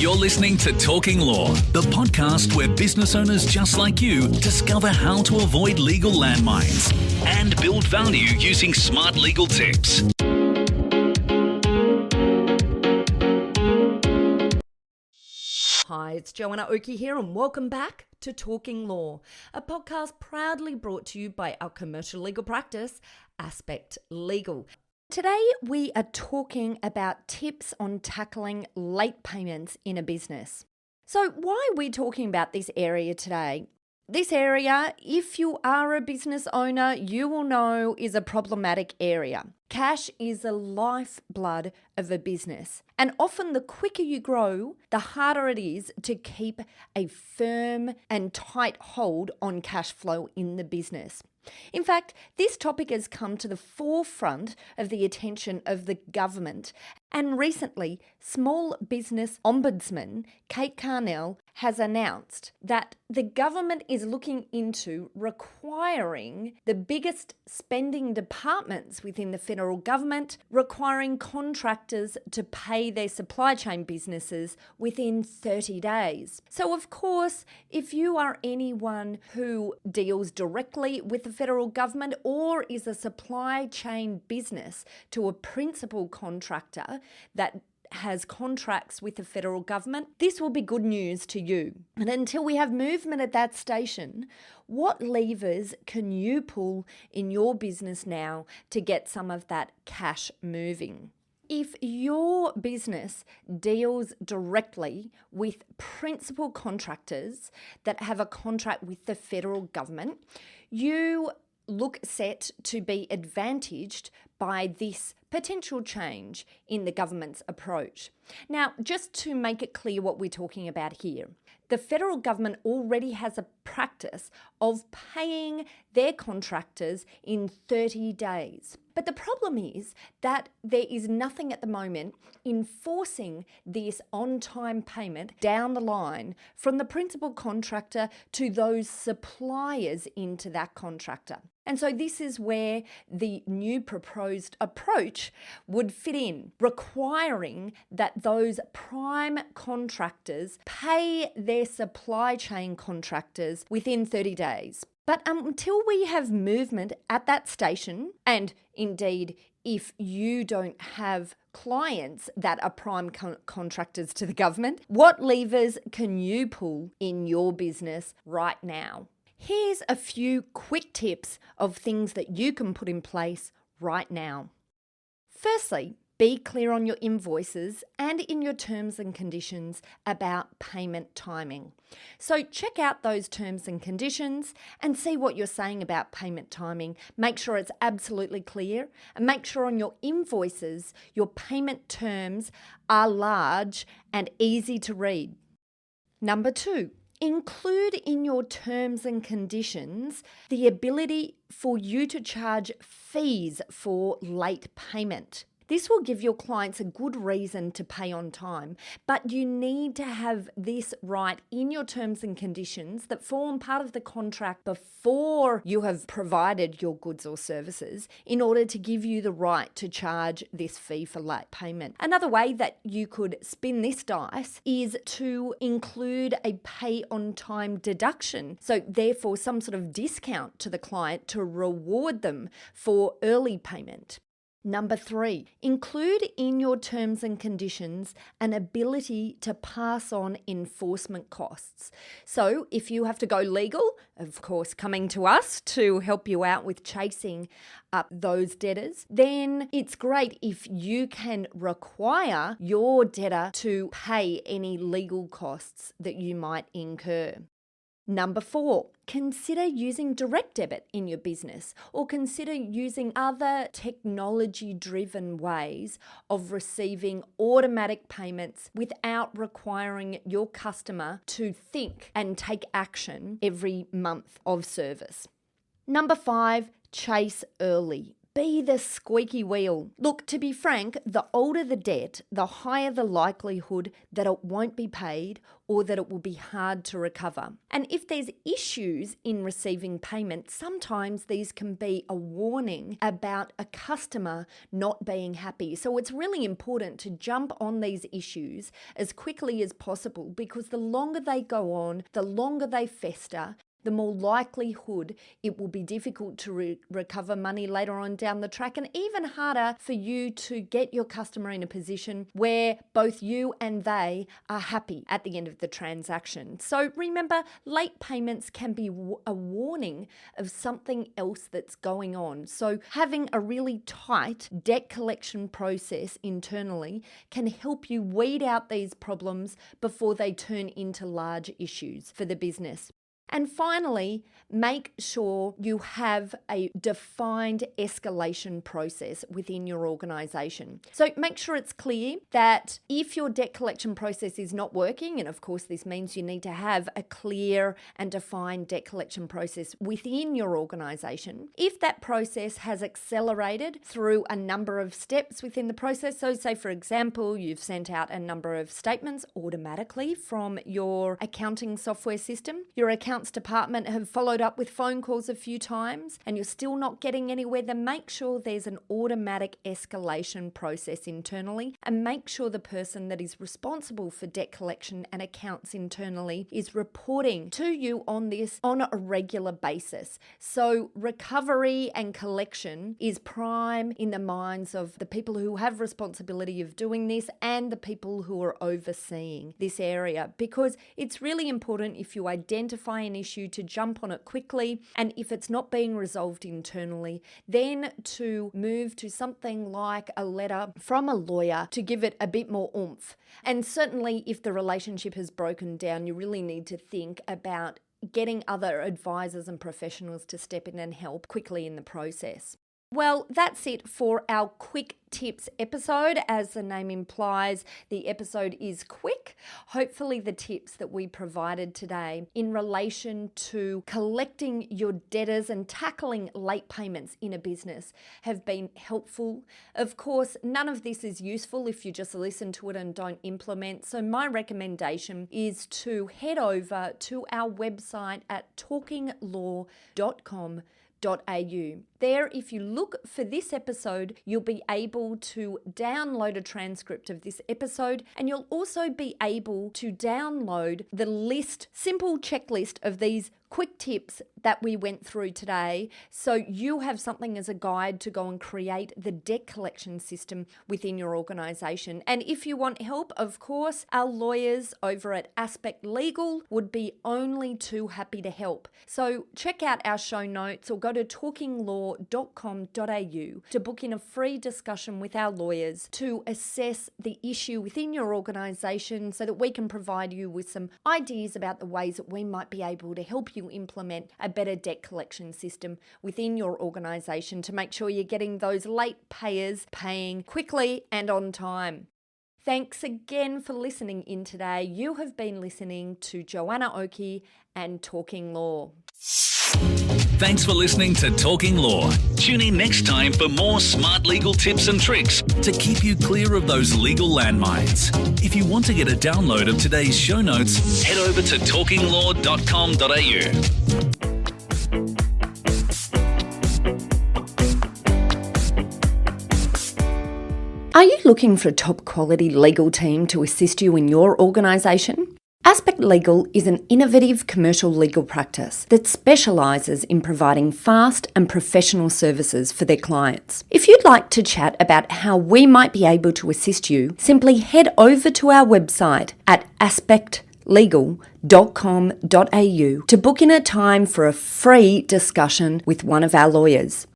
You're listening to Talking Law, the podcast where business owners just like you discover how to avoid legal landmines and build value using smart legal tips. Hi, it's Joanna Oakey here and welcome back to Talking Law, a podcast proudly brought to you by our commercial legal practice, Aspect Legal. Today we are talking about tips on tackling late payments in a business. So why are we talking about this area today? This area, if you are a business owner, you will know is a problematic area. Cash is the lifeblood of a business. And often the quicker you grow, the harder it is to keep a firm and tight hold on cash flow in the business. In fact, this topic has come to the forefront of the attention of the government. And recently, Small Business Ombudsman Kate Carnell has announced that the government is looking into requiring the biggest spending departments within the federal government, requiring contractors to pay their supply chain businesses within 30 days. So, of course, if you are anyone who deals directly with the federal government or is a supply chain business to a principal contractor that has contracts with the federal government, this will be good news to you. And until we have movement at that station, what levers can you pull in your business now to get some of that cash moving? If your business deals directly with principal contractors that have a contract with the federal government, you look set to be advantaged by this potential change in the government's approach. Now, just to make it clear what we're talking about here, the federal government already has a practice of paying their contractors in 30 days. But the problem is that there is nothing at the moment enforcing this on-time payment down the line from the principal contractor to those suppliers into that contractor. And so this is where the new proposed approach would fit in, requiring that those prime contractors pay their supply chain contractors within 30 days. But until we have movement at that station, and indeed if you don't have clients that are prime contractors to the government, what levers can you pull in your business right now? Here's a few quick tips of things that you can put in place right now. Firstly, be clear on your invoices and in your terms and conditions about payment timing. So check out those terms and conditions and see what you're saying about payment timing. Make sure it's absolutely clear and make sure on your invoices your payment terms are large and easy to read. Number 2. Include in your terms and conditions the ability for you to charge fees for late payment. This will give your clients a good reason to pay on time, but you need to have this right in your terms and conditions that form part of the contract before you have provided your goods or services in order to give you the right to charge this fee for late payment. Another way that you could spin this dice is to include a pay on time deduction. So therefore some sort of discount to the client to reward them for early payment. Number 3, include in your terms and conditions an ability to pass on enforcement costs. So if you have to go legal, of course, coming to us to help you out with chasing up those debtors, then it's great if you can require your debtor to pay any legal costs that you might incur. Number 4, consider using direct debit in your business or consider using other technology-driven ways of receiving automatic payments without requiring your customer to think and take action every month of service. Number 5, chase early. be the squeaky wheel. Look, to be frank, the older the debt, the higher the likelihood that it won't be paid or that it will be hard to recover. And if there's issues in receiving payment, sometimes these can be a warning about a customer not being happy. So it's really important to jump on these issues as quickly as possible, because the longer they go on, the longer they fester, the more likelihood it will be difficult to recover money later on down the track, and even harder for you to get your customer in a position where both you and they are happy at the end of the transaction. So remember, late payments can be a warning of something else that's going on. So having a really tight debt collection process internally can help you weed out these problems before they turn into large issues for the business. And finally, make sure you have a defined escalation process within your organisation. So make sure it's clear that if your debt collection process is not working, and of course this means you need to have a clear and defined debt collection process within your organisation. If that process has accelerated through a number of steps within the process, so say for example, you've sent out a number of statements automatically from your accounting software system, your accounts department have followed up with phone calls a few times, and you're still not getting anywhere, then make sure there's an automatic escalation process internally, and make sure the person that is responsible for debt collection and accounts internally is reporting to you on this on a regular basis. So recovery and collection is prime in the minds of the people who have responsibility of doing this and the people who are overseeing this area, because it's really important, if you identify an issue, to jump on it quickly, and if it's not being resolved internally, then to move to something like a letter from a lawyer to give it a bit more oomph. And certainly if the relationship has broken down, you really need to think about getting other advisors and professionals to step in and help quickly in the process. Well, that's it for our quick tips episode. As the name implies, the episode is quick. Hopefully the tips that we provided today in relation to collecting your debtors and tackling late payments in a business have been helpful. Of course, none of this is useful if you just listen to it and don't implement. So my recommendation is to head over to our website at talkinglaw.com.au. There, if you look for this episode, you'll be able to download a transcript of this episode, and you'll also be able to download the simple checklist of these quick tips that we went through today, so you have something as a guide to go and create the debt collection system within your organisation. And if you want help, of course, our lawyers over at Aspect Legal would be only too happy to help. So check out our show notes or go to talkinglaw.com.au to book in a free discussion with our lawyers to assess the issue within your organisation, so that we can provide you with some ideas about the ways that we might be able to help you implement a better debt collection system within your organisation to make sure you're getting those late payers paying quickly and on time. Thanks again for listening in today. You have been listening to Joanna Oakey and Talking Law. Thanks for listening to Talking Law. Tune in next time for more smart legal tips and tricks to keep you clear of those legal landmines. If you want to get a download of today's show notes, head over to talkinglaw.com.au. Are you looking for a top quality legal team to assist you in your organisation? Aspect Legal is an innovative commercial legal practice that specialises in providing fast and professional services for their clients. If you'd like to chat about how we might be able to assist you, simply head over to our website at aspectlegal.com.au to book in a time for a free discussion with one of our lawyers.